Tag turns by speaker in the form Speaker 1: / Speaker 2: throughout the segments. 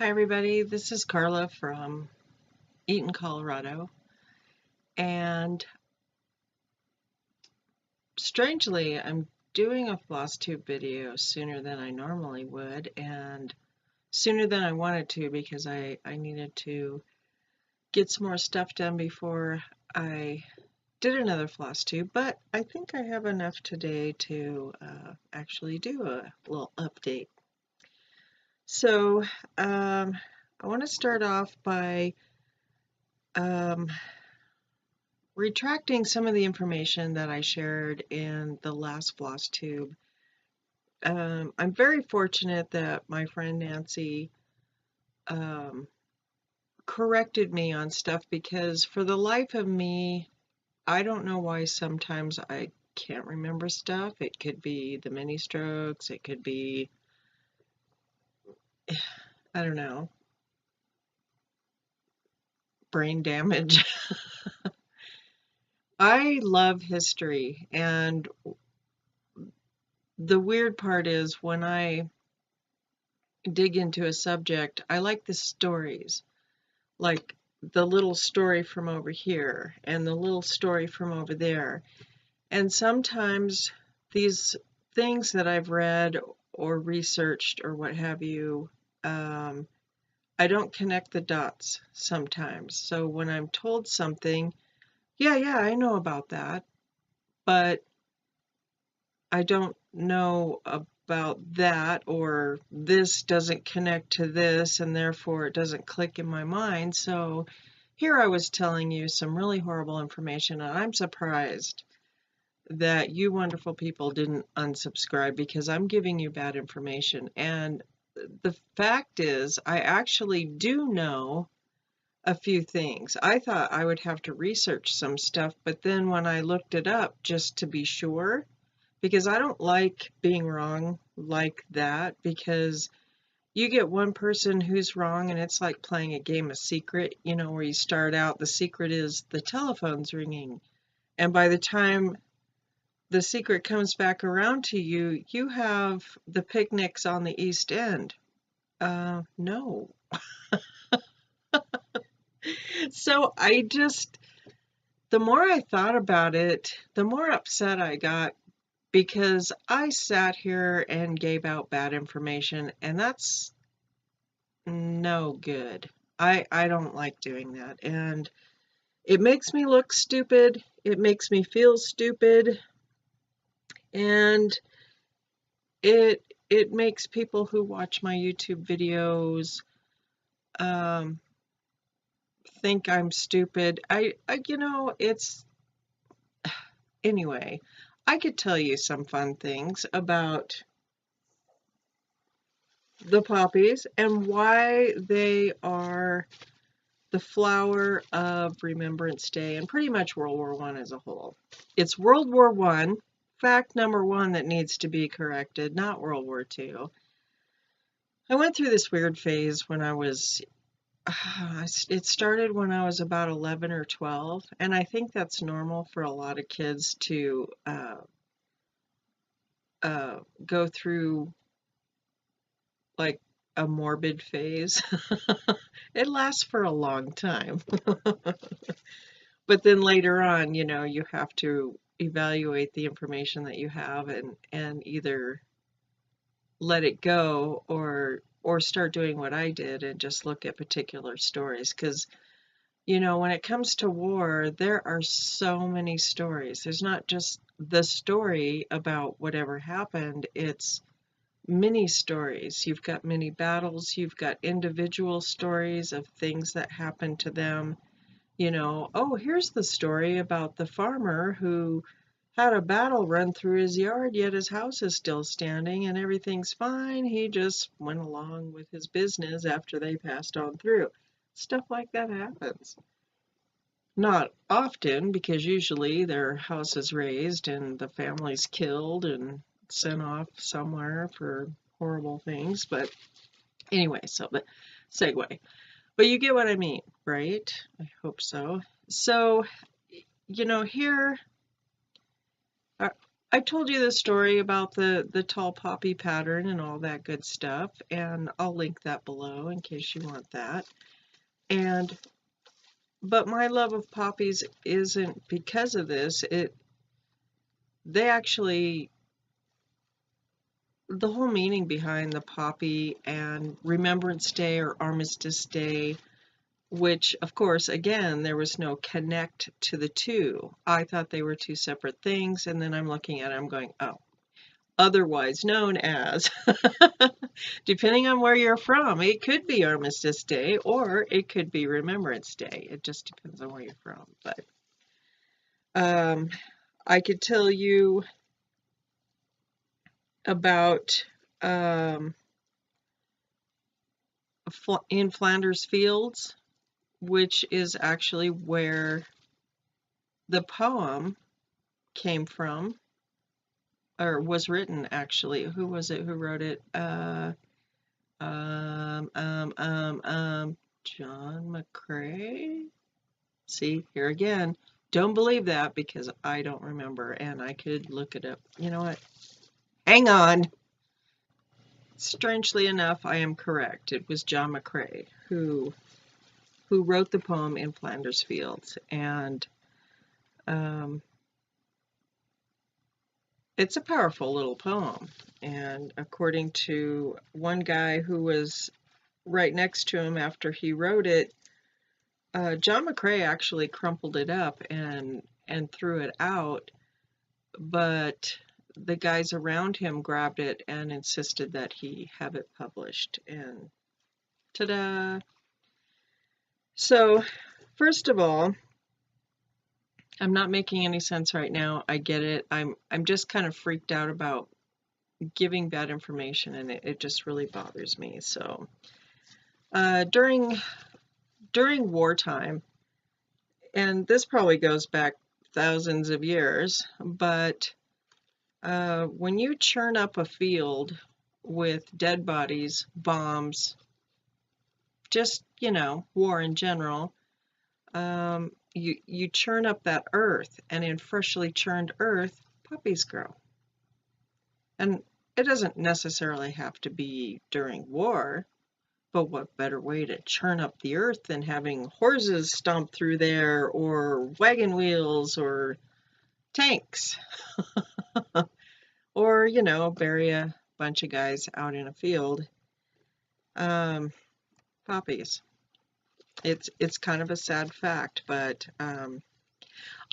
Speaker 1: Hi everybody, this is Carla from Eaton, Colorado, and strangely I'm doing a floss tube video sooner than I normally would and sooner than I wanted to because I needed to get some more stuff done before I did another floss tube, but I think I have enough today to actually do a little update. So I want to start off by retracting some of the information that I shared in the last floss tube. I'm very fortunate that my friend Nancy corrected me on stuff because for the life of me, I don't know why sometimes I can't remember stuff. It could be the mini strokes, it could be, I don't know, brain damage. I love history, and the weird part is when I dig into a subject, I like the stories, like the little story from over here and the little story from over there. And sometimes these things that I've read or researched or what have you, I don't connect the dots sometimes. So when I'm told something, yeah, I know about that, but I don't know about that, or this doesn't connect to this and therefore it doesn't click in my mind. So here I was telling you some really horrible information, and I'm surprised that you wonderful people didn't unsubscribe because I'm giving you bad information. And the fact is, I actually do know a few things. I thought I would have to research some stuff, but then when I looked it up just to be sure, because I don't like being wrong like that, because you get one person who's wrong and it's like playing a game of secret, you know, where you start out, the secret is the telephone's ringing. And by the time the secret comes back around to you, you have the picnics on the East End. No. So the more I thought about it, the more upset I got because I sat here and gave out bad information, and that's no good. I don't like doing that, and it makes me look stupid. It makes me feel stupid, and it makes people who watch my YouTube videos think I'm stupid. You know, it's anyway. I could tell you some fun things about the poppies and why they are the flower of Remembrance Day and pretty much World War I as a whole. It's World War I, fact number one that needs to be corrected, not World War II. I went through this weird phase when I was, it started when I was about 11 or 12, and I think that's normal for a lot of kids to go through like a morbid phase. It lasts for a long time. But then later on, you know, you have to evaluate the information that you have and either let it go or start doing what I did and just look at particular stories. Because, you know, when it comes to war, there are so many stories. There's not just the story about whatever happened, it's mini stories. You've got mini battles, you've got individual stories of things that happened to them. You know, oh, here's the story about the farmer who had a battle run through his yard, yet his house is still standing and everything's fine. He just went along with his business after they passed on through. Stuff like that happens. Not often, because usually their house is razed and the family's killed and sent off somewhere for horrible things. But anyway, so the segue. But you get what I mean, right? I hope so. So, you know, here I told you the story about the tall poppy pattern and all that good stuff, and I'll link that below in case you want that. But my love of poppies isn't because of this. They actually, the whole meaning behind the poppy and Remembrance Day or Armistice Day, which of course, again, there was no connect to the two. I thought they were two separate things, and then I'm looking at it, I'm going, oh, otherwise known as, depending on where you're from, it could be Armistice Day or it could be Remembrance Day. It just depends on where you're from. But I could tell you about in Flanders Fields, which is actually where the poem came from, or was written actually. Who was it who wrote it? John McCrae? See, here again, don't believe that because I don't remember and I could look it up. You know what? Hang on. Strangely enough, I am correct. It was John McCrae who wrote the poem In Flanders Fields, and it's a powerful little poem. And according to one guy who was right next to him after he wrote it, John McCrae actually crumpled it up and threw it out, but the guys around him grabbed it and insisted that he have it published, and ta-da! So, first of all, I'm not making any sense right now. I get it. I'm just kind of freaked out about giving bad information, and it just really bothers me. So, during wartime, and this probably goes back thousands of years, but when you churn up a field with dead bodies, bombs, just, you know, war in general, you churn up that earth, and in freshly churned earth, poppies grow. And it doesn't necessarily have to be during war, but what better way to churn up the earth than having horses stomp through there, or wagon wheels, or tanks? Or, you know, bury a bunch of guys out in a field. Poppies. It's kind of a sad fact, but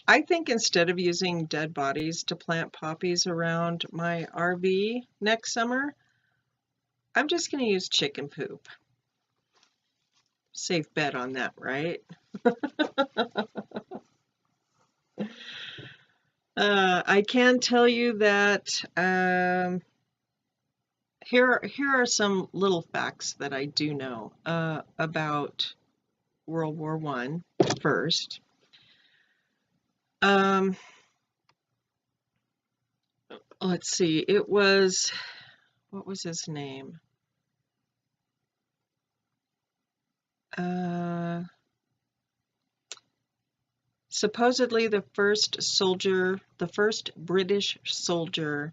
Speaker 1: I think instead of using dead bodies to plant poppies around my RV next summer, I'm just going to use chicken poop. Safe bet on that, right? I can tell you that here are some little facts that I do know about World War I first. Let's see, it was, what was his name? Supposedly the first British soldier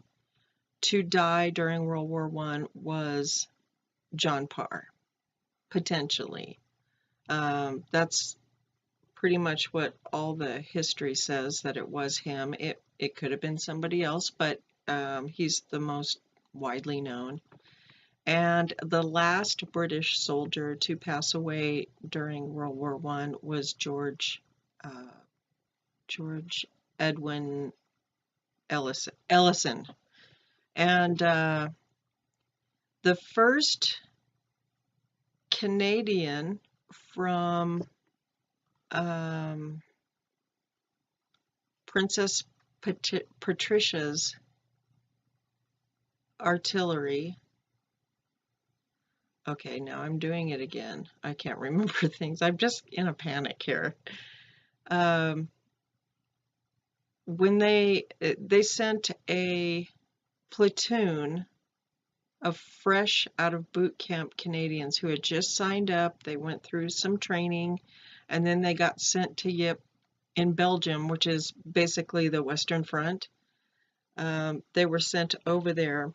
Speaker 1: to die during World War I was John Parr, potentially. That's pretty much what all the history says, that it was him. It could have been somebody else, but he's the most widely known. And the last British soldier to pass away during World War I was George Edwin Ellison. And the first Canadian from Princess Patricia's artillery. Okay, now I'm doing it again. I can't remember things. I'm just in a panic here. When they sent a platoon of fresh out of boot camp Canadians who had just signed up. They went through some training, and then they got sent to Ypres in Belgium, which is basically the Western Front. They were sent over there.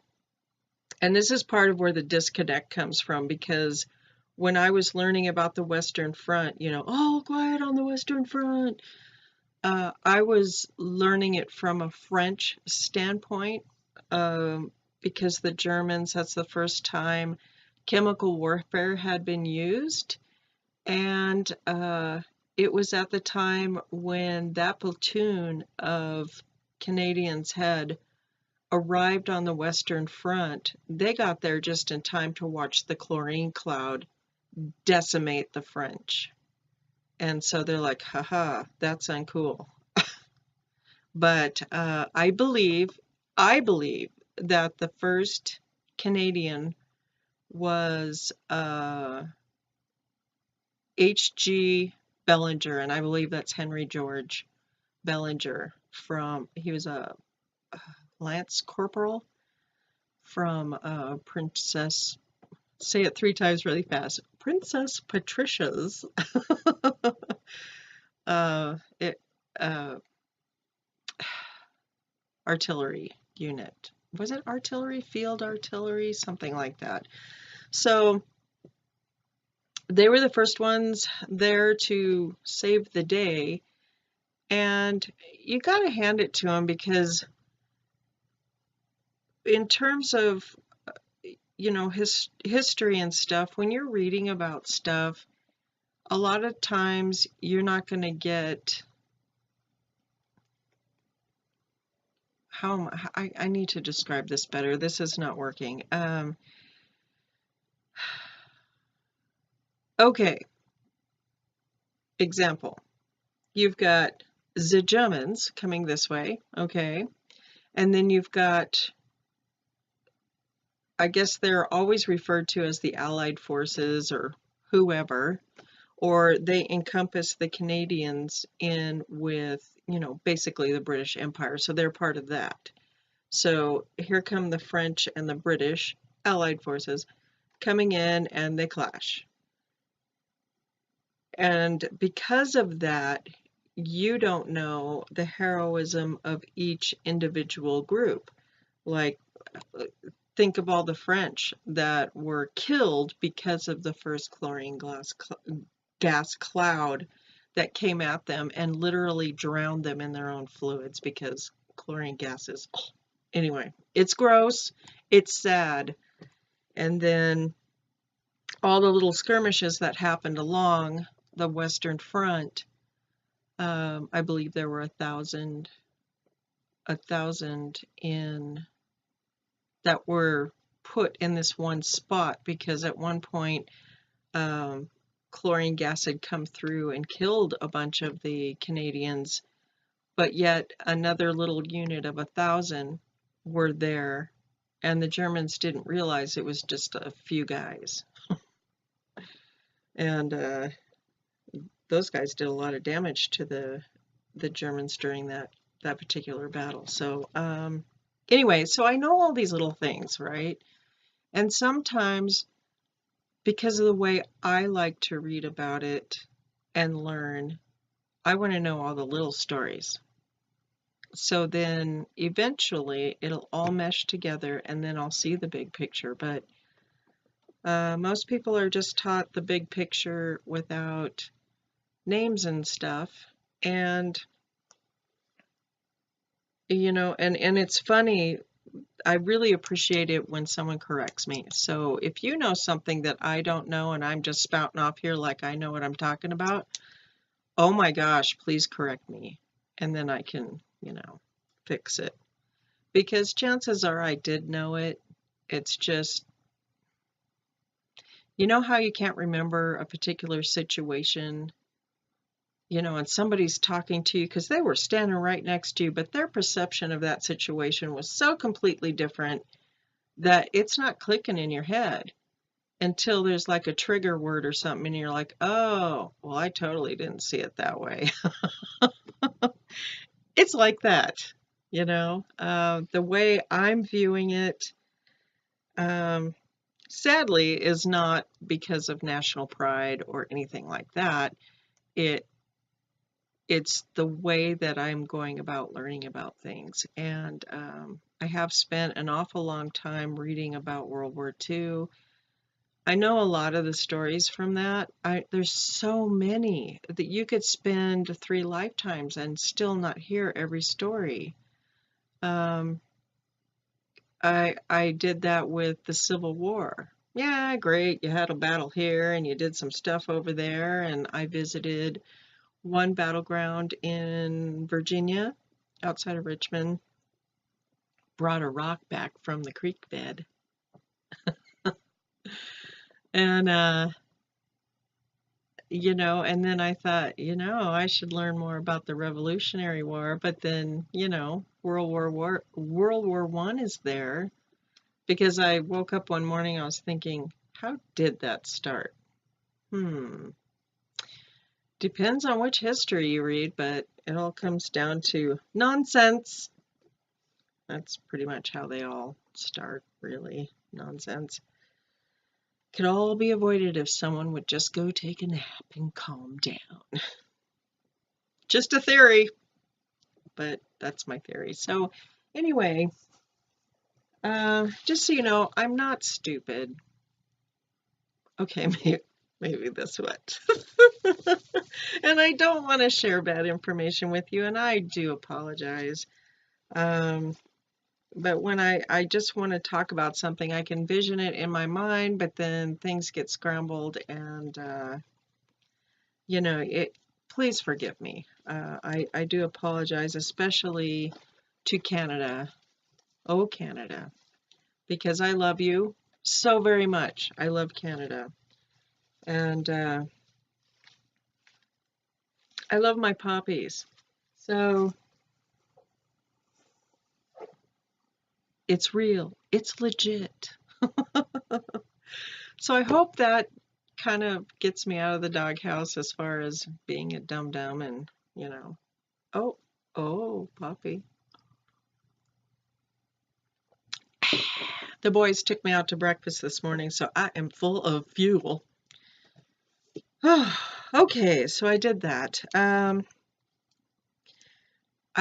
Speaker 1: And this is part of where the disconnect comes from, because when I was learning about the Western Front, all quiet on the Western Front, I was learning it from a French standpoint, because the Germans, that's the first time chemical warfare had been used. And it was at the time when that platoon of Canadians had arrived on the Western Front. They got there just in time to watch the chlorine cloud decimate the French. And so they're like, haha, that's uncool. But I believe that the first Canadian was H.G. Bellinger, and I believe that's Henry George Bellinger. He was a Lance Corporal from Princess, say it 3 times really fast, Princess Patricia's uh, it, uh, artillery unit. Was it artillery, field artillery, something like that? So they were the first ones there to save the day, and you got to hand it to them, because in terms of history and stuff, when you're reading about stuff, a lot of times you're not going to get I need to describe this better. This is not working. Okay, example. You've got the Germans coming this way, okay, and then you've got, I guess they're always referred to as the Allied forces or whoever, or they encompass the Canadians in with, basically the British Empire, so they're part of that. So here come the French and the British Allied forces coming in, and they clash. And because of that, you don't know the heroism of each individual group. Like, think of all the French that were killed because of the first chlorine gas cloud that came at them and literally drowned them in their own fluids, because chlorine gas is, anyway, it's gross, it's sad. And then all the little skirmishes that happened along the Western Front, I believe there were 1,000 in that were put in this one spot, because at one point chlorine gas had come through and killed a bunch of the Canadians, but yet another little unit of 1,000 were there, and the Germans didn't realize it was just a few guys. And those guys did a lot of damage to the Germans during that particular battle. So anyway, so I know all these little things, right? And sometimes, because of the way I like to read about it and learn, I want to know all the little stories. So then eventually it'll all mesh together, and then I'll see the big picture. But most people are just taught the big picture without names and stuff. And and it's funny, I really appreciate it when someone corrects me. So if you know something that I don't know and I'm just spouting off here like I know what I'm talking about, oh my gosh, please correct me. And then I can, fix it. Because chances are I did know it. It's just, you know how you can't remember a particular situation, and somebody's talking to you because they were standing right next to you, but their perception of that situation was so completely different that it's not clicking in your head until there's like a trigger word or something, and you're like, oh, well, I totally didn't see it that way. It's like that, the way I'm viewing it, sadly, is not because of national pride or anything like that. It it's the way that I'm going about learning about things. And I have spent an awful long time reading about World War II. I know a lot of the stories from that. There's so many that you could spend 3 lifetimes and still not hear every story. Um, I did that with the Civil War. Yeah, great. You had a battle here and you did some stuff over there, and I visited one battleground in Virginia outside of Richmond, brought a rock back from the creek bed. And and then I thought, I should learn more about the Revolutionary War, but then, World War One is there because I woke up one morning, I was thinking, how did that start? Depends on which history you read, but it all comes down to nonsense. That's pretty much how they all start, really. Nonsense. Could all be avoided if someone would just go take a nap and calm down. Just a theory, but that's my theory. So anyway, just so you know, I'm not stupid. Okay, maybe this what. And I don't want to share bad information with you, and I do apologize. But when I just want to talk about something, I can vision it in my mind, but then things get scrambled, and please forgive me. I do apologize, especially to Canada. Oh, Canada, because I love you so very much. I love Canada, and I love my poppies. So it's real. It's legit. So I hope that kind of gets me out of the doghouse as far as being a dum-dum and, oh, Poppy. The boys took me out to breakfast this morning, so I am full of fuel. Okay, so I did that. I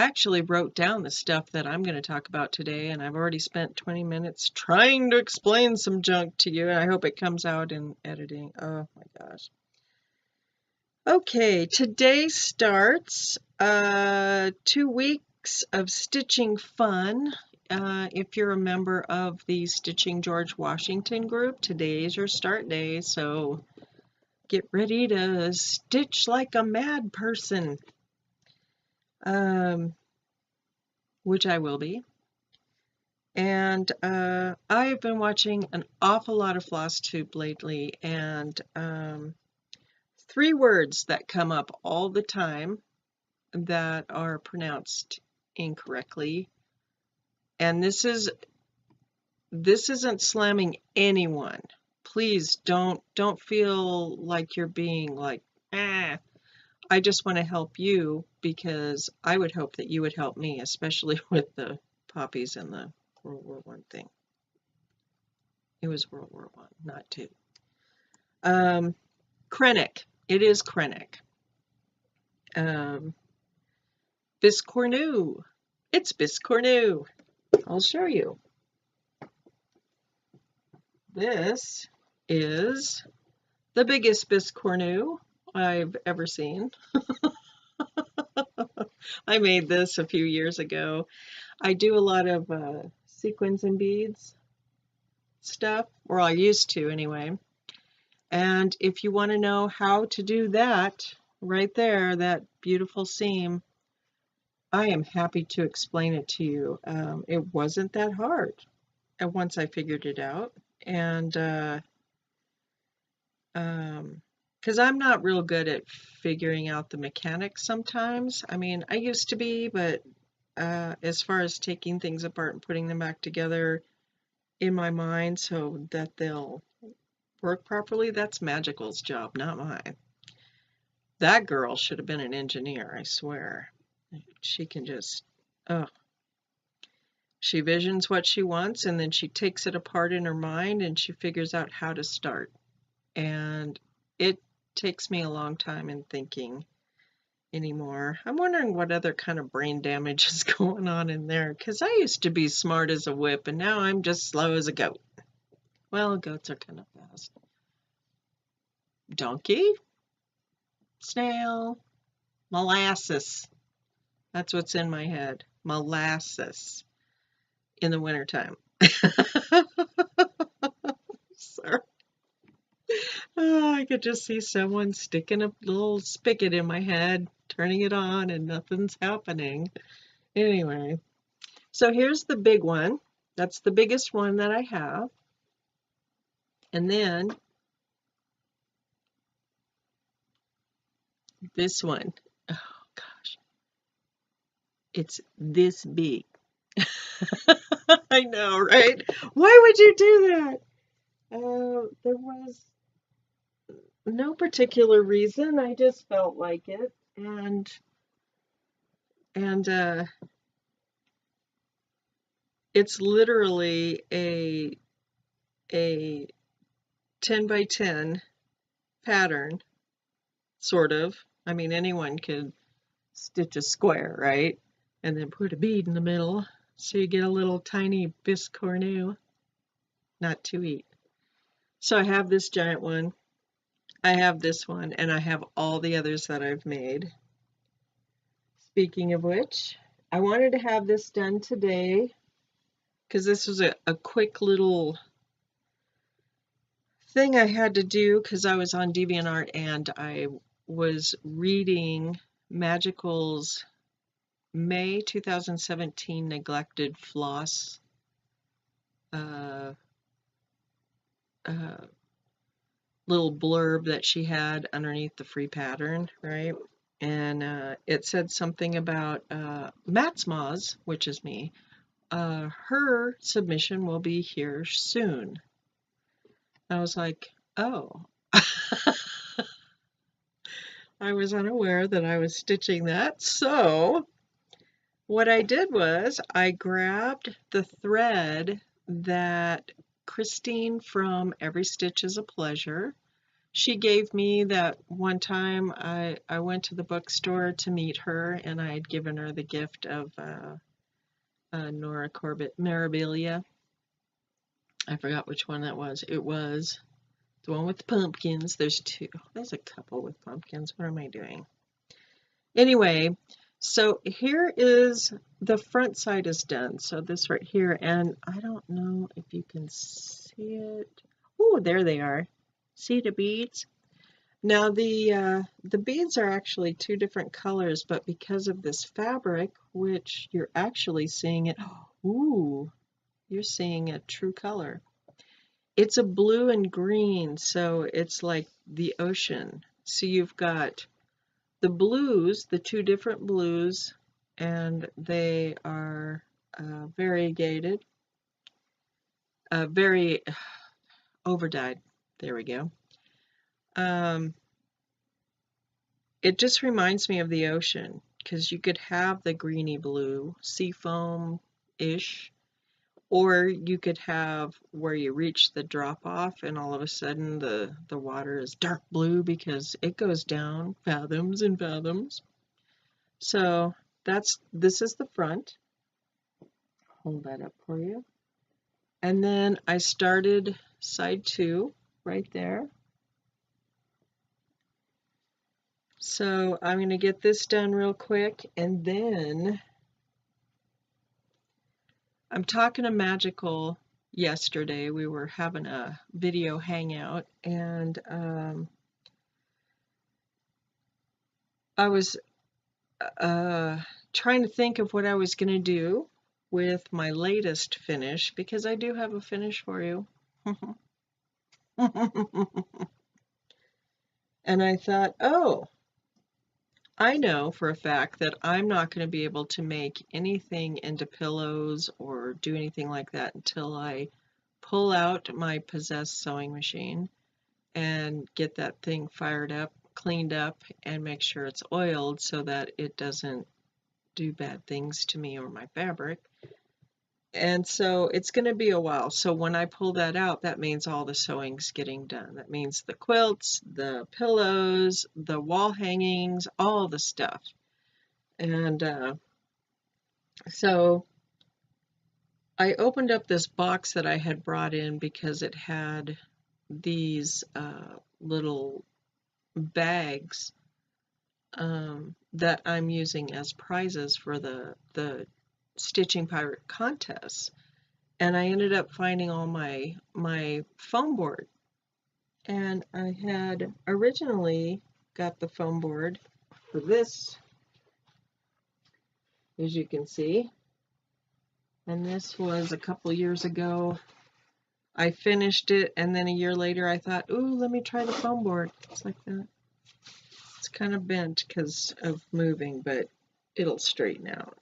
Speaker 1: actually wrote down the stuff that I'm going to talk about today, and I've already spent 20 minutes trying to explain some junk to you, and I hope it comes out in editing. Oh my gosh. Okay, today starts 2 weeks of stitching fun. If you're a member of the Stitching George Washington group, today is your start day, so get ready to stitch like a mad person. Which I will be. And I've been watching an awful lot of Floss Tube lately, and 3 words that come up all the time that are pronounced incorrectly. And this isn't slamming anyone. Please don't feel like you're being like, I just want to help you, because I would hope that you would help me, especially with the poppies and the World War I thing. It was World War I, not II. Krennic. It is Krennic. Biscornu. It's Biscornu. I'll show you. This is the biggest Biscornu I've ever seen. I made this a few years ago. I do a lot of sequins and beads stuff, or I used to anyway. And if you want to know how to do that, right there, that beautiful seam, I am happy to explain it to you. It wasn't that hard once I figured it out. And because I'm not real good at figuring out the mechanics sometimes. I mean, I used to be, but as far as taking things apart and putting them back together in my mind so that they'll work properly, that's Magical's job, not mine. That girl should have been an engineer, I swear. She can just, she visions what she wants, and then she takes it apart in her mind, and she figures out how to start. And it takes me a long time in thinking. anymore. I'm wondering what other kind of brain damage is going on in there, because I used to be smart as a whip, and now I'm just slow as a goat. Well, goats are kind of fast. Donkey, snail, molasses. That's what's in my head. Molasses in the wintertime. Sorry. Oh, I could just see someone sticking a little spigot in my head, turning it on, and nothing's happening. Anyway, so here's the big one. That's the biggest one that I have. And then this one. Oh, gosh. It's this big. I know, right? Why would you do that? There was no particular reason. I just felt like it. And it's literally a 10 by 10 pattern, sort of. I mean, anyone could stitch a square, right? And then put a bead in the middle, so you get a little tiny biscornu, not to eat. So I have this giant one, I have this one, and I have all the others that I've made. Speaking of which, I wanted to have this done today because this was a quick little thing I had to do because I was on DeviantArt and I was reading Magical's May 2017 neglected floss little blurb that she had underneath the free pattern, right? And it said something about Mattsma's, which is me. Her submission will be here soon. I was like, oh. I was unaware that I was stitching that. So what I did was I grabbed the thread that Christine from Every Stitch is a Pleasure, she gave me that one time I went to the bookstore to meet her, and I had given her the gift of Nora Corbett Mirabilia. I forgot which one that was. It was the one with the pumpkins. There's two. There's a couple with pumpkins. What am I doing? Anyway, so here is the front side is done. So this right here, and I don't know if you can see it. Oh, there they are. See the beads? Now the beads are actually two different colors, but because of this fabric, which you're actually seeing it, ooh, you're seeing a true color. It's a blue and green, so it's like the ocean. So you've got the blues, the two different blues, and they are variegated, very overdyed. There we go. It just reminds me of the ocean, because you could have the greeny blue, seafoam-ish, or you could have where you reach the drop-off and all of a sudden the water is dark blue because it goes down fathoms and fathoms. So this is the front. Hold that up for you. And then I started side 2 right there. So I'm going to get this done real quick, and then I'm talking to Magical yesterday. We were having a video hangout, and I was trying to think of what I was going to do with my latest finish, because I do have a finish for you. And I thought, oh, I know for a fact that I'm not going to be able to make anything into pillows or do anything like that until I pull out my possessed sewing machine and get that thing fired up, cleaned up, and make sure it's oiled so that it doesn't do bad things to me or my fabric. And so it's going to be a while. So when I pull that out, that means all the sewing's getting done. That means the quilts, the pillows, the wall hangings, all the stuff. And so I opened up this box that I had brought in because it had these little bags that I'm using as prizes for the Stitching Pirate contest. And I ended up finding all my foam board. And I had originally got the foam board for this, as you can see. And this was a couple years ago. I finished it, and then a year later I thought, ooh, let me try the foam board. It's like that. It's kind of bent because of moving, but it'll straighten out.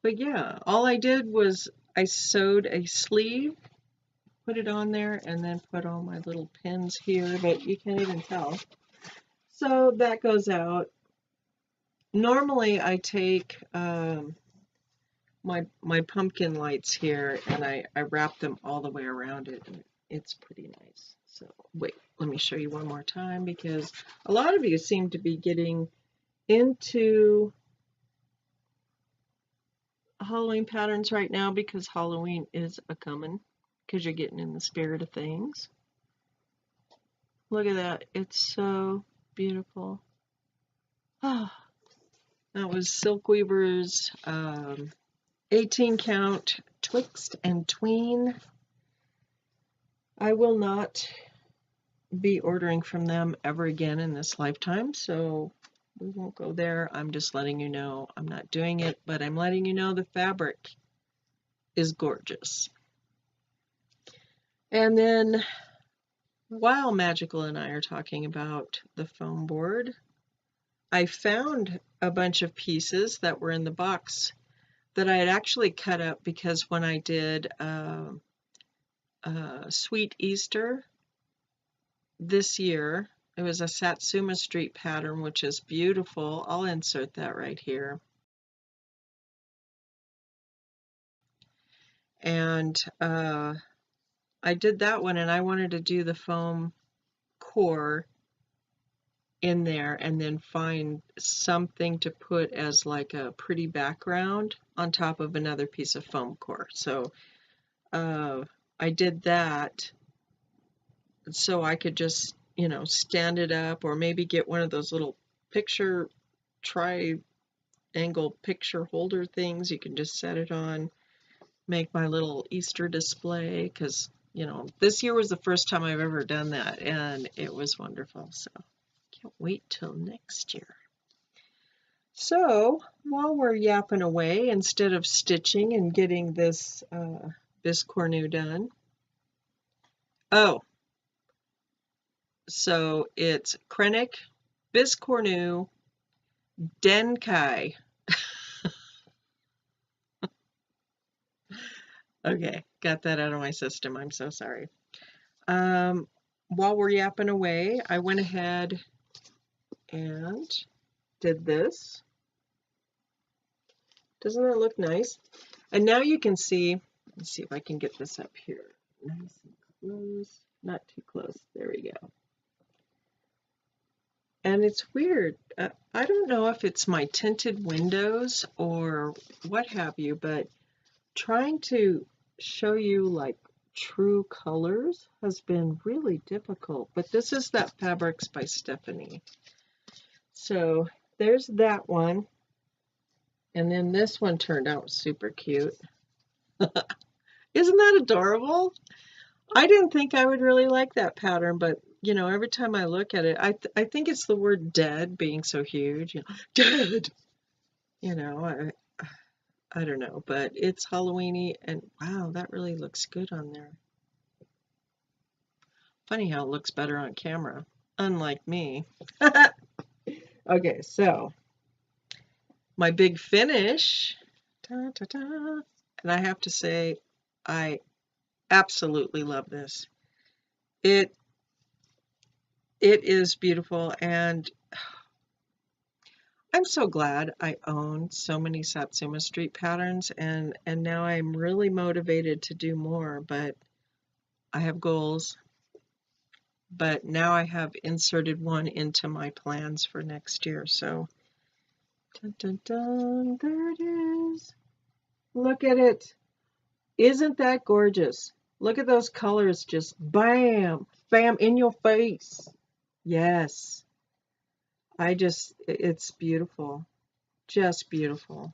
Speaker 1: But yeah, all I did was I sewed a sleeve, put it on there, and then put all my little pins here, but you can't even tell. So that goes out. Normally I take my pumpkin lights here and I wrap them all the way around it, and it's pretty nice. So wait, let me show you one more time, because a lot of you seem to be getting into Halloween patterns right now because Halloween is a-coming, because you're getting in the spirit of things. Look at that, it's so beautiful. Ah, that was Silkweaver's 18 count Twixt and Tween. I will not be ordering from them ever again in this lifetime, so we won't go there. I'm just letting you know I'm not doing it, but I'm letting you know the fabric is gorgeous. And then while Magical and I are talking about the foam board, I found a bunch of pieces that were in the box that I had actually cut up, because when I did Sweet Easter this year, it was a Satsuma Street pattern, which is beautiful. I'll insert that right here. And I did that one, and I wanted to do the foam core in there and then find something to put as like a pretty background on top of another piece of foam core. So I did that so I could just, you know, stand it up, or maybe get one of those little triangle picture holder things. You can just set it on, make my little Easter display, because, you know, this year was the first time I've ever done that, and it was wonderful. So can't wait till next year. So while we're yapping away, instead of stitching and getting this Biscornu done, oh, so it's Krennic, Biscornu, Denkai. Okay, got that out of my system. I'm so sorry. While we're yapping away, I went ahead and did this. Doesn't that look nice? And now you can see, let's see if I can get this up here. Nice and close, not too close. There we go. And it's weird. I don't know if it's my tinted windows or what have you, but trying to show you like true colors has been really difficult. But this is that Fabrics by Stephanie. So there's that one. And then this one turned out super cute. Isn't that adorable? I didn't think I would really like that pattern, but you know, every time I look at it, I think it's the word dead being so huge. You know, dead. You know, I don't know, but it's Halloweeny, and wow, that really looks good on there. Funny how it looks better on camera, unlike me. Okay, so my big finish, ta, ta, ta, and I have to say, I absolutely love this. It is beautiful, and I'm so glad I own so many Satsuma Street patterns, and now I'm really motivated to do more, but I have goals. But now I have inserted one into my plans for next year. So, dun, dun, dun, there it is. Look at it. Isn't that gorgeous? Look at those colors, just bam, bam, in your face. Yes. It's beautiful. Just beautiful.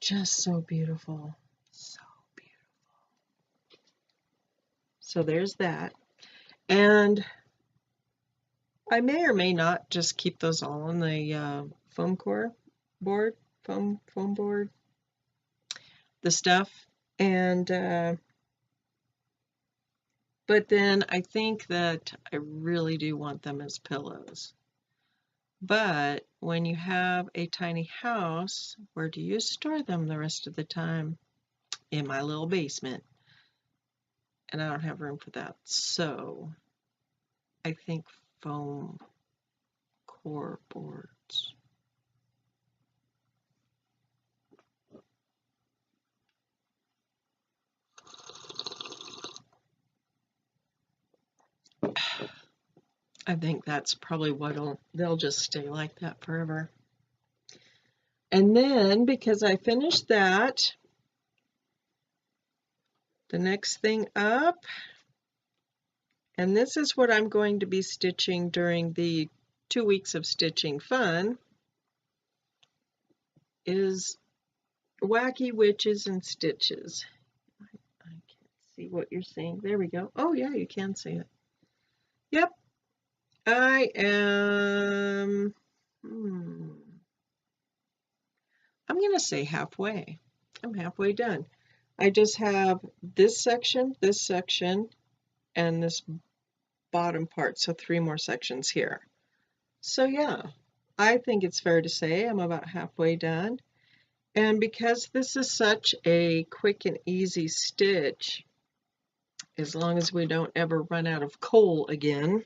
Speaker 1: Just so beautiful. So beautiful. So there's that. And I may or may not just keep those all on the foam core board, foam board, the stuff. And but then I think that I really do want them as pillows. But when you have a tiny house, where do you store them the rest of the time? In my little basement. And I don't have room for that. So I think foam core boards. I think that's probably they'll just stay like that forever. And then, because I finished that, the next thing up, and this is what I'm going to be stitching during the 2 weeks of stitching fun, is Wacky Witches and Stitches. I can't see what you're seeing. There we go. Oh yeah, you can see it. Yep. I am, I'm going to say halfway. I'm halfway done. I just have this section, and this bottom part, so 3 more sections here. So yeah, I think it's fair to say I'm about halfway done. And because this is such a quick and easy stitch, as long as we don't ever run out of coal again,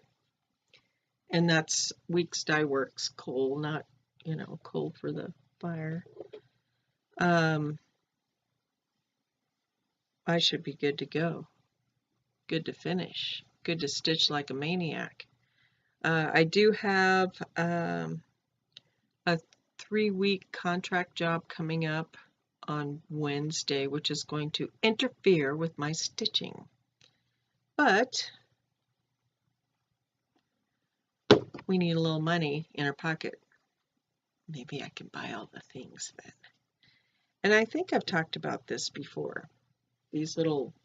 Speaker 1: and that's Weeks Dye Works coal, not, coal for the fire, I should be good to go. Good to finish. Good to stitch like a maniac. I do have a 3-week contract job coming up on Wednesday, which is going to interfere with my stitching. But we need a little money in our pocket. Maybe I can buy all the things then. And I think I've talked about this before. These little,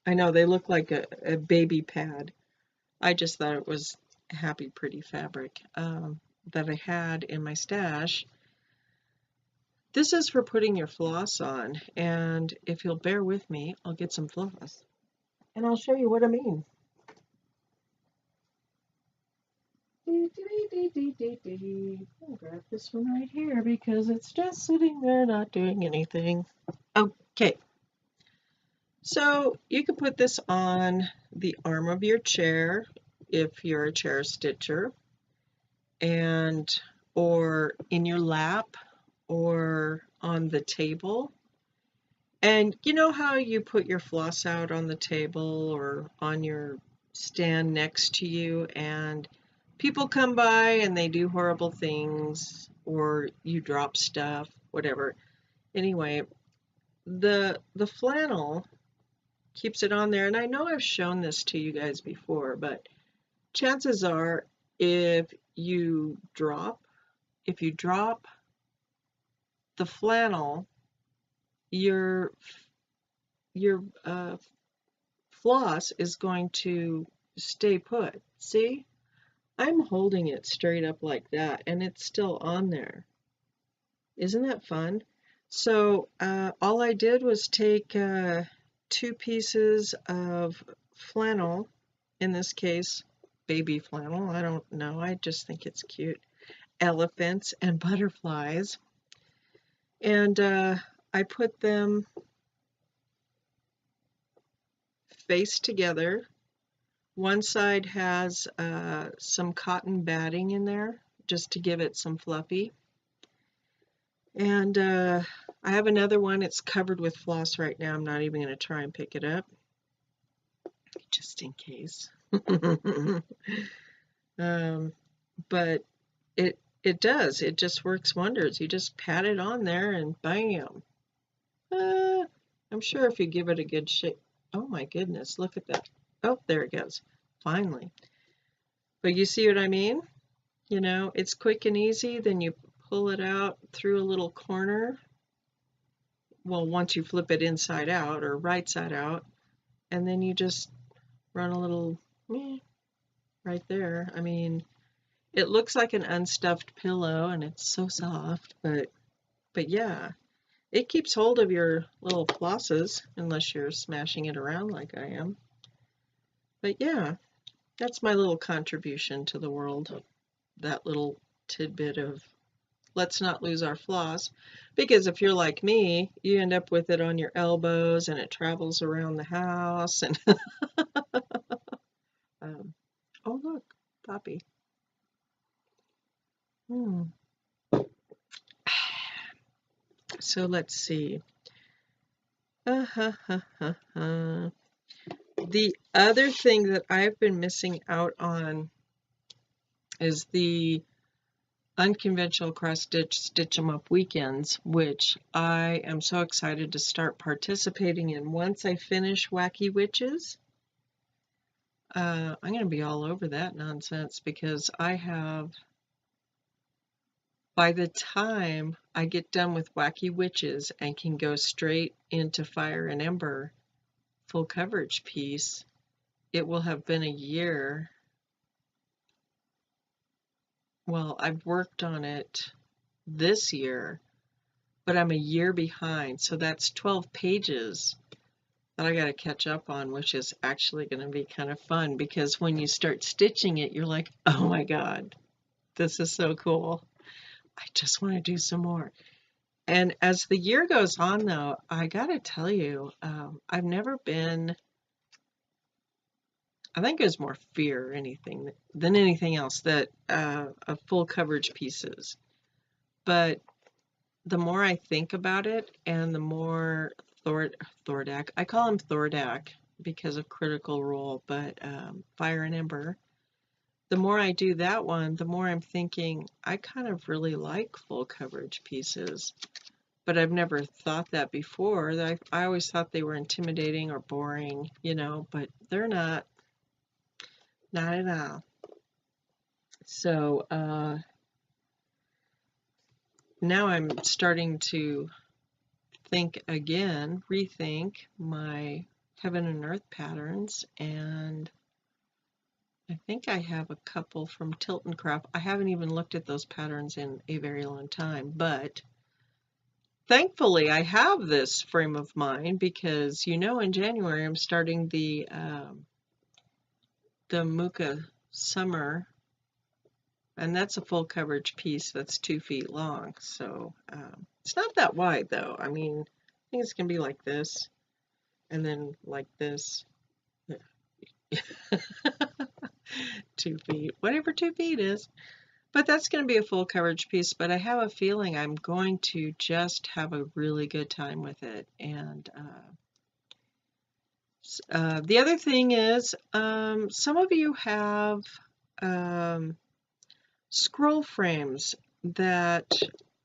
Speaker 1: I know they look like a baby pad. I just thought it was happy, pretty fabric that I had in my stash. This is for putting your floss on, and if you'll bear with me, I'll get some floss, and I'll show you what I mean. I'll grab this one right here because it's just sitting there not doing anything. Okay, so you can put this on the arm of your chair if you're a chair stitcher, or in your lap, or on the table. And you know how you put your floss out on the table or on your stand next to you, and people come by and they do horrible things, or you drop stuff, whatever. Anyway, the flannel keeps it on there, and I know I've shown this to you guys before, but chances are if you drop the flannel, your floss is going to stay put. See? I'm holding it straight up like that, and it's still on there. Isn't that fun? So all I did was take 2 pieces of flannel, in this case, baby flannel. I don't know. I just think it's cute. Elephants and butterflies. And I put them face together One side has some cotton batting in there just to give it some fluffy. And I have another one. It's covered with floss right now. I'm not even going to try and pick it up, just in case. But it does. It just works wonders. You just pat it on there and bam. I'm sure if you give it a good shake. Oh my goodness, look at that. Oh, there it goes. Finally. But you see what I mean? You know, it's quick and easy. Then you pull it out through a little corner. Well, once you flip it inside out or right side out, and then you just run a little right there. I mean, it looks like an unstuffed pillow and it's so soft, but yeah, it keeps hold of your little flosses unless you're smashing it around like I am. But yeah, that's my little contribution to the world. That little tidbit of let's not lose our floss, because if you're like me, you end up with it on your elbows and it travels around the house and oh look, Poppy. So let's see. The other thing that I've been missing out on is the unconventional cross stitch 'em up weekends, which I am so excited to start participating in. Once I finish Wacky Witches, I'm going to be all over that nonsense, because I have, by the time I get done with Wacky Witches and can go straight into Fire and Ember full coverage piece, it will have been a year. Well, I've worked on it this year, but I'm a year behind, so that's 12 pages that I got to catch up on, which is actually going to be kind of fun, because when you start stitching it, you're like, oh my God, this is so cool. I just want to do some more. And as the year goes on, though, I got to tell you, I've never been, I think it was more fear than anything else, that of full coverage pieces. But the more I think about it, and the more Thordak, I call him Thordak because of Critical Role, but Fire and Ember, the more I do that one, the more I'm thinking I kind of really like full coverage pieces. But I've never thought that before. I always thought they were intimidating or boring, you know, but they're not at all. So now I'm starting to rethink my Heaven and Earth patterns, and I think I have a couple from Tilton Craft. I haven't even looked at those patterns in a very long time, but thankfully I have this frame of mind, because you know, in January I'm starting the Muka Summer, and that's a full coverage piece that's 2 feet long. So it's not that wide though. I mean, I think it's gonna be like this, and then like this. 2 feet, whatever 2 feet is. But that's going to be a full coverage piece, but I have a feeling I'm going to just have a really good time with it. And the other thing is, some of you have scroll frames that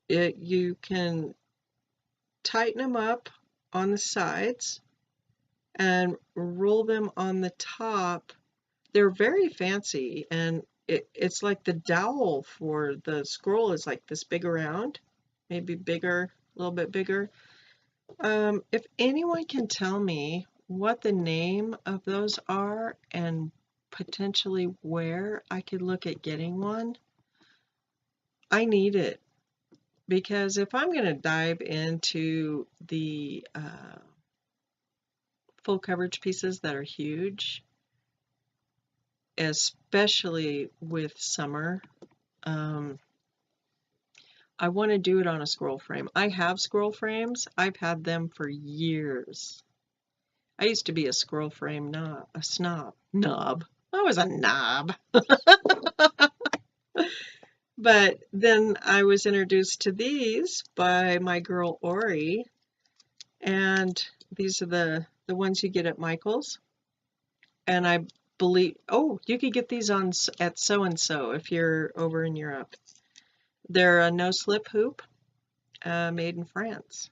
Speaker 1: you can tighten them up on the sides and roll them on the top. They're very fancy, and it's like the dowel for the scroll is like this big around, maybe bigger, a little bit bigger. If anyone can tell me what the name of those are and potentially where I could look at getting one, I need it, because if I'm going to dive into the full coverage pieces that are huge, especially with summer, I want to do it on a scroll frame. I have scroll frames. I've had them for years. I used to be a scroll frame knob. I was a knob. But then I was introduced to these by my girl Ori, and these are the ones you get at Michael's. And I believe, oh, you could get these on at So and So if you're over in Europe. They're a no-slip hoop, made in France.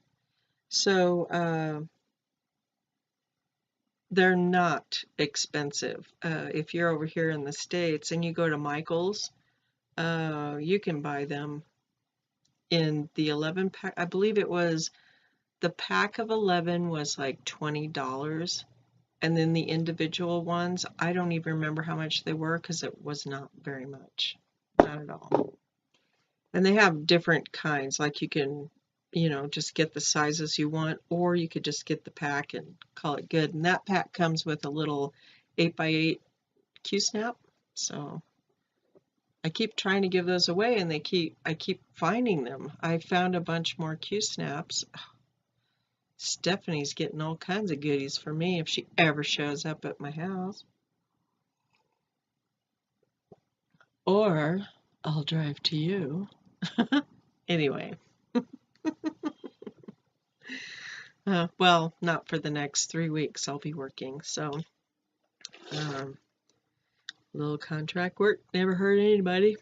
Speaker 1: So they're not expensive. If you're over here in the States and you go to Michael's, you can buy them in the 11 pack. I believe it was the pack of 11 was like $20. And then the individual ones, I don't even remember how much they were because it was not very much. Not at all. And they have different kinds, like you can, just get the sizes you want, or you could just get the pack and call it good. And that pack comes with a little 8x8 Q-snap. So I keep trying to give those away, and I keep finding them. I found a bunch more Q-snaps. Stephanie's getting all kinds of goodies for me if she ever shows up at my house. Or I'll drive to you. Anyway. Well, not for the next 3 weeks. I'll be working, so little contract work never hurt anybody.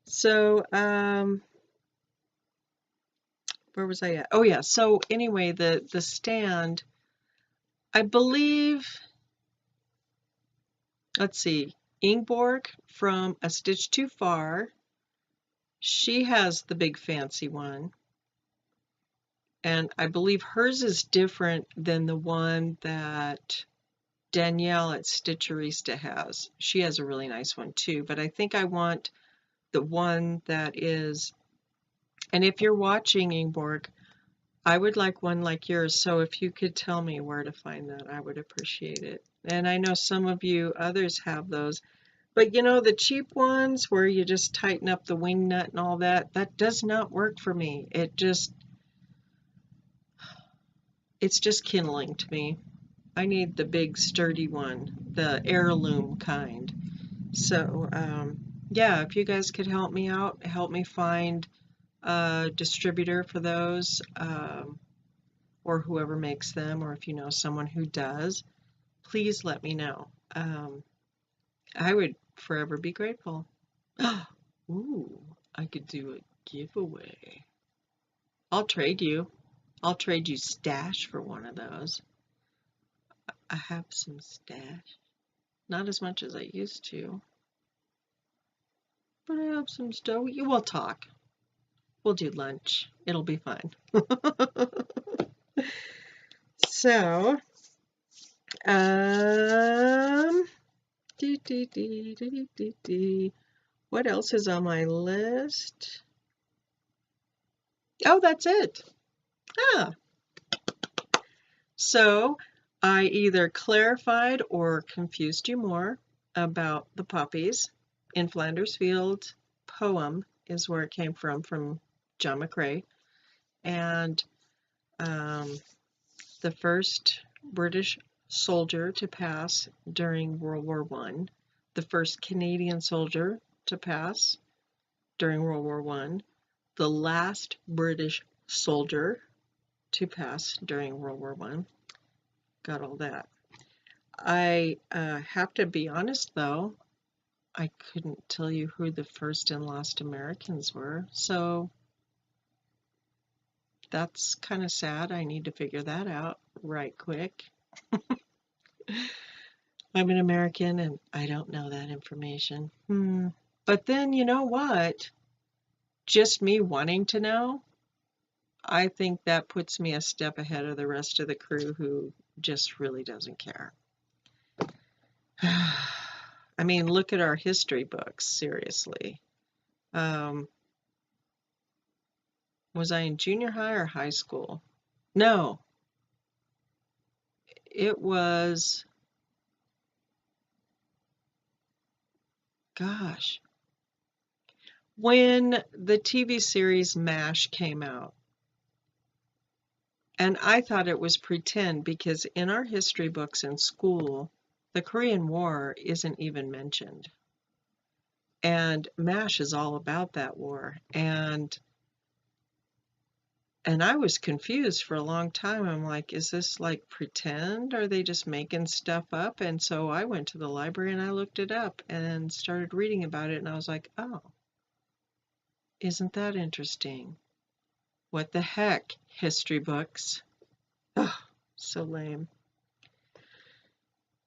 Speaker 1: So where was I at? Oh yeah. So anyway, the stand, I believe. Let's see, Ingeborg from A Stitch Too Far. She has the big fancy one. And I believe hers is different than the one that Danielle at Stitcherista has. She has a really nice one too, but I think I want the one that is, and if you're watching, Ingeborg, I would like one like yours, so if you could tell me where to find that, I would appreciate it. And I know some of you others have those, but the cheap ones where you just tighten up the wing nut and all that, that does not work for me. It's just kindling to me. I need the big sturdy one, the heirloom kind. So yeah, if you guys could help me out, help me find a distributor for those, or whoever makes them, or if you know someone who does, please let me know. I would forever be grateful. Ooh, I could do a giveaway. I'll trade you. I'll trade you stash for one of those. I have some stash. Not as much as I used to. But I have some stuff. We'll talk. We'll do lunch. It'll be fun. So, what else is on my list? Oh, that's it. So I either clarified or confused you more about the poppies. In Flanders Field poem is where it came from John McCrae. And the first British soldier to pass during World War I, the first Canadian soldier to pass during World War I, the last British soldier to pass during World War I. Got all that. I have to be honest, though, I couldn't tell you who the first and last Americans were, so that's kind of sad. I need to figure that out right quick. I'm an American and I don't know that information. But then, you know what? Just me wanting to know, I think that puts me a step ahead of the rest of the crew who just really doesn't care. I mean, look at our history books, seriously. Was I in junior high or high school? No. It was, gosh, when the TV series MASH came out. And I thought it was pretend because in our history books in school, the Korean War isn't even mentioned. And MASH is all about that war. And I was confused for a long time. I'm like, is this like pretend? Are they just making stuff up? And so I went to the library and I looked it up and started reading about it. And I was like, oh, isn't that interesting? What the heck, history books? Oh, so lame.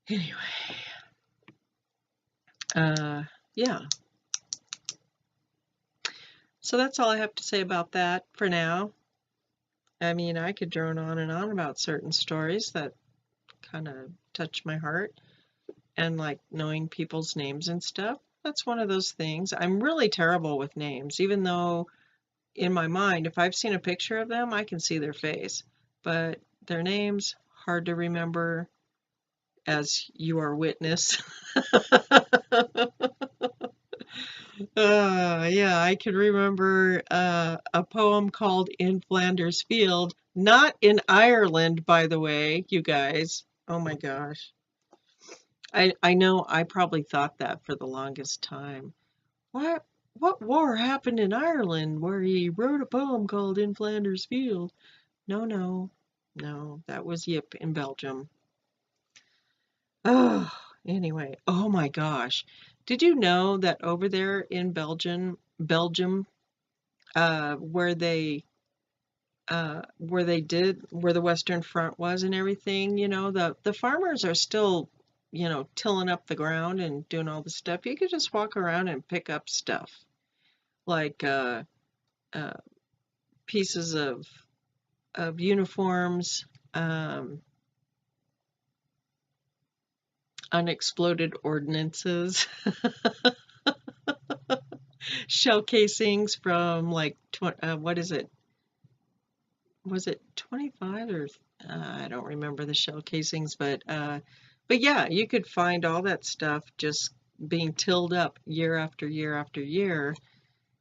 Speaker 1: Anyway, yeah. So that's all I have to say about that for now. I mean, I could drone on and on about certain stories that kind of touch my heart, and like knowing people's names and stuff. That's one of those things. I'm really terrible with names, even though in my mind, if I've seen a picture of them, I can see their face. But their names, hard to remember, as you are witness. Yeah, I can remember a poem called In Flanders Field, not in Ireland, by the way, you guys. Oh my gosh. I know I probably thought that for the longest time. What war happened in Ireland where he wrote a poem called In Flanders Field? No, that was Yip in Belgium. Oh, anyway, oh my gosh. Did you know that over there in Belgium, where the Western Front was and everything, the farmers are still, tilling up the ground and doing all the stuff. You could just walk around and pick up stuff like uh, pieces of uniforms, unexploded ordnances, shell casings from like what is it? Was it 25 or I don't remember the shell casings, but yeah, you could find all that stuff just being tilled up year after year after year.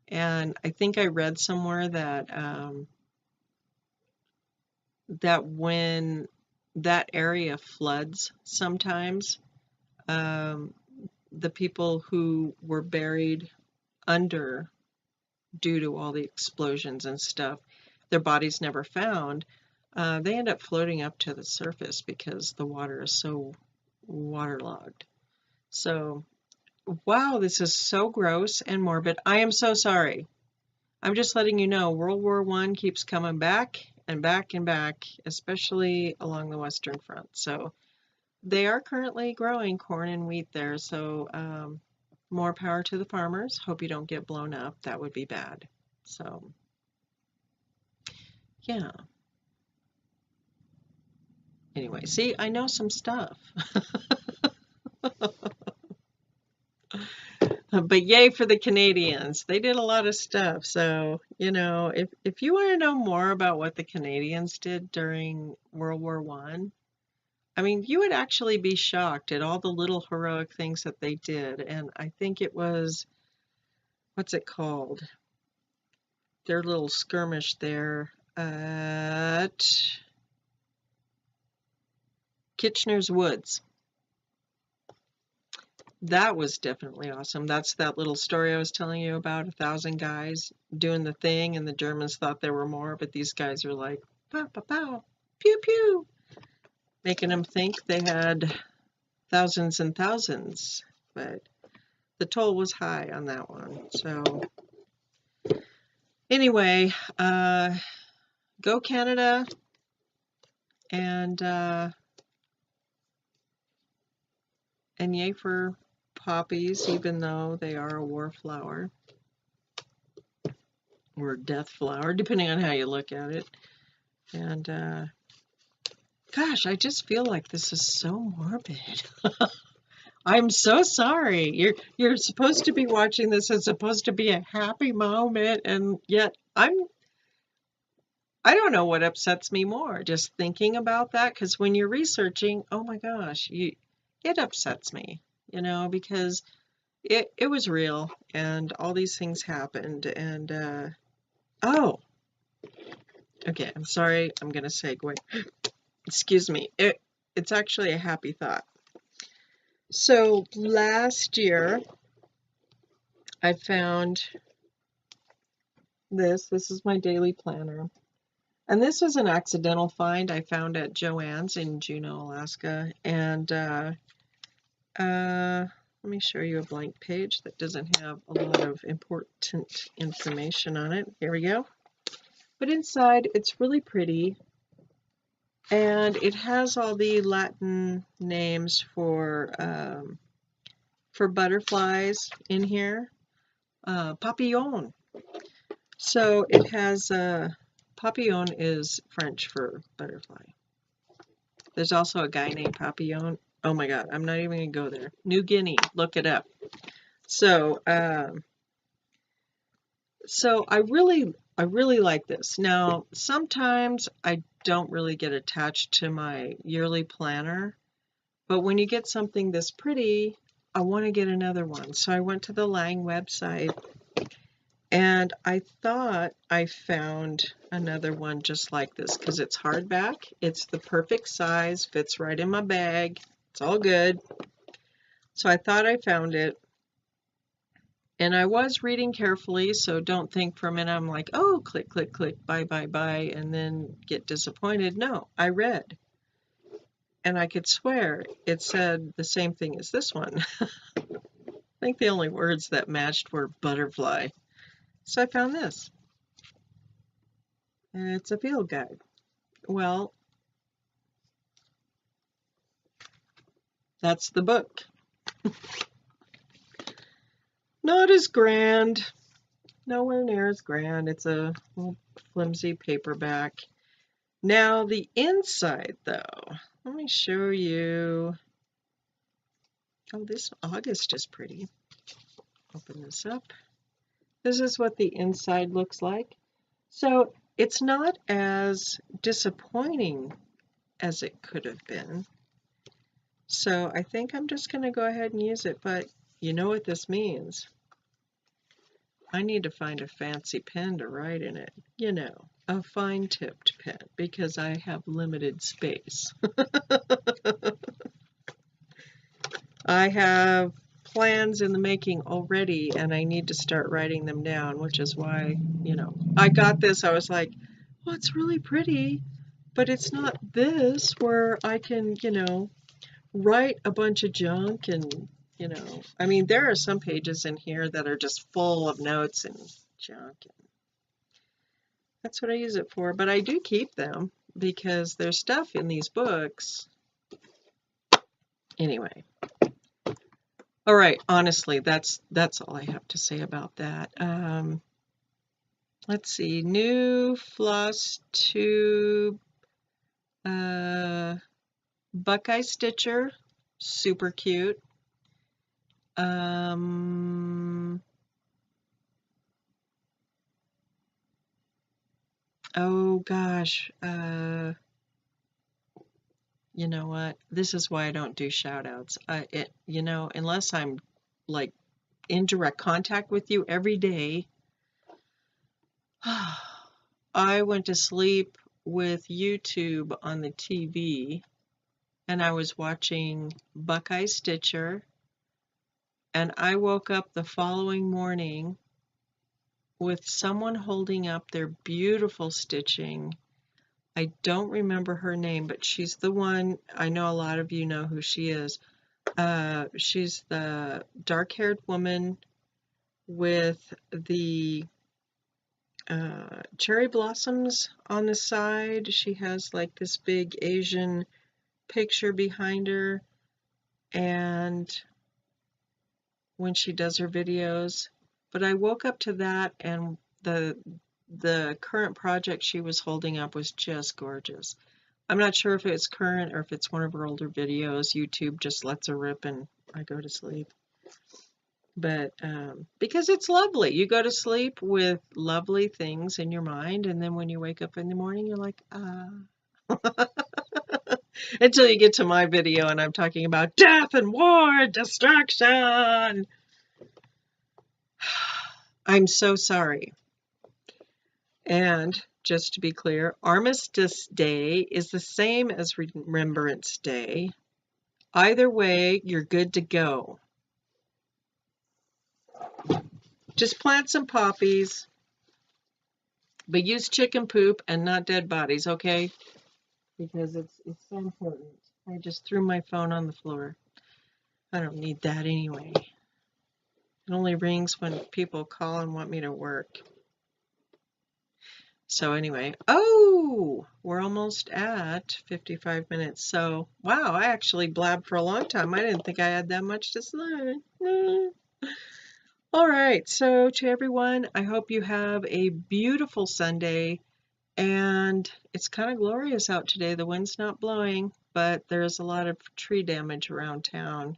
Speaker 1: And I think I read somewhere that that when that area floods sometimes, the people who were buried under due to all the explosions and stuff, their bodies never found, they end up floating up to the surface because the water is so waterlogged. So, wow, this is so gross and morbid. I am so sorry. I'm just letting you know World War I keeps coming back and back and back, especially along the Western Front. So they are currently growing corn and wheat there. So more power to the farmers. Hope you don't get blown up. That would be bad. So yeah. Anyway, see, I know some stuff. But yay for the Canadians. They did a lot of stuff. So, if you want to know more about what the Canadians did during World War I mean, you would actually be shocked at all the little heroic things that they did. And I think it was, what's it called? Their little skirmish there at Kitchener's Woods. That was definitely awesome. That's that little story I was telling you about, 1,000 guys doing the thing, and the Germans thought there were more, but these guys were like, pow, pow, pow, pew, pew, making them think they had thousands and thousands, but the toll was high on that one. So anyway, go Canada, and yay for poppies, even though they are a war flower or death flower, depending on how you look at it. And gosh, I just feel like this is so morbid. I'm so sorry. You're supposed to be watching this. It's supposed to be a happy moment, and yet I don't know what upsets me more, just thinking about that, because when you're researching, oh my gosh, it upsets me, because it was real, and all these things happened, and oh, okay, I'm sorry, I'm gonna segue. Excuse me. It's actually a happy thought. So last year I found this. This is my daily planner. And this was an accidental find I found at Joann's in Juneau, Alaska. And let me show you a blank page that doesn't have a lot of important information on it. Here we go. But inside, it's really pretty. And it has all the Latin names for butterflies in here. Papillon. So it has, papillon is French for butterfly. There's also a guy named Papillon. Oh my God, I'm not even going to go there. New Guinea, look it up. So, so I really like this. Now, sometimes I don't really get attached to my yearly planner, but when you get something this pretty, I want to get another one. So I went to the Lang website and I thought I found another one just like this because it's hardback. It's the perfect size, fits right in my bag. It's all good. So I thought I found it. And I was reading carefully, so don't think for a minute I'm like, oh, click, click, click, buy, buy, buy, and then get disappointed. No, I read. And I could swear it said the same thing as this one. I think the only words that matched were butterfly. So I found this. And it's a field guide. Well, that's the book. Not as grand. Nowhere near as grand. It's a little flimsy paperback. Now the inside though, let me show you. Oh, this August is pretty. Open this up. This is what the inside looks like. So it's not as disappointing as it could have been. So I think I'm just going to go ahead and use it, but you know what this means. I need to find a fancy pen to write in it. You know, a fine-tipped pen, because I have limited space. I have plans in the making already, and I need to start writing them down, which is why, you know, I got this. I was like, well, it's really pretty, but it's not this where I can, you know, write a bunch of junk and, you know, I mean, there are some pages in here that are just full of notes and junk. That's what I use it for, but I do keep them because there's stuff in these books. Anyway. All right, honestly, that's all I have to say about that. Let's see, new Floss Tube Buckeye Stitcher, super cute. Oh gosh, you know what? This is why I don't do shout outs. You know, unless I'm like in direct contact with you every day. I went to sleep with YouTube on the TV and I was watching Buckeye Stitcher, and I woke up the following morning with someone holding up their beautiful stitching. I don't remember her name, but she's the one, I know a lot of you know who she is. She's the dark-haired woman with the cherry blossoms on the side. She has like this big Asian picture behind her, and when she does her videos. But I woke up to that, and the current project she was holding up was just gorgeous. I'm not sure if it's current or if it's one of her older videos. YouTube just lets her rip and I go to sleep. But because it's lovely. You go to sleep with lovely things in your mind, and then when you wake up in the morning, you're like, ah. Until you get to my video and I'm talking about death and war and destruction. I'm so sorry. And just to be clear, Armistice Day is the same as Remembrance Day. Either way, you're good to go. Just plant some poppies, but use chicken poop and not dead bodies, okay? Because it's so important. I just threw my phone on the floor. I don't need that anyway. It only rings when people call and want me to work. So anyway, oh, we're almost at 55 minutes. So, wow, I actually blabbed for a long time. I didn't think I had that much to say. All right, so to everyone, I hope you have a beautiful Sunday. And it's kind of glorious out today. The wind's not blowing, but there's a lot of tree damage around town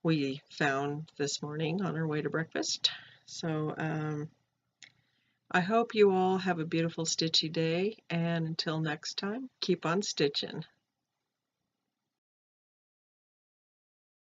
Speaker 1: we found this morning on our way to breakfast. So I hope you all have a beautiful stitchy day, and until next time, keep on stitching.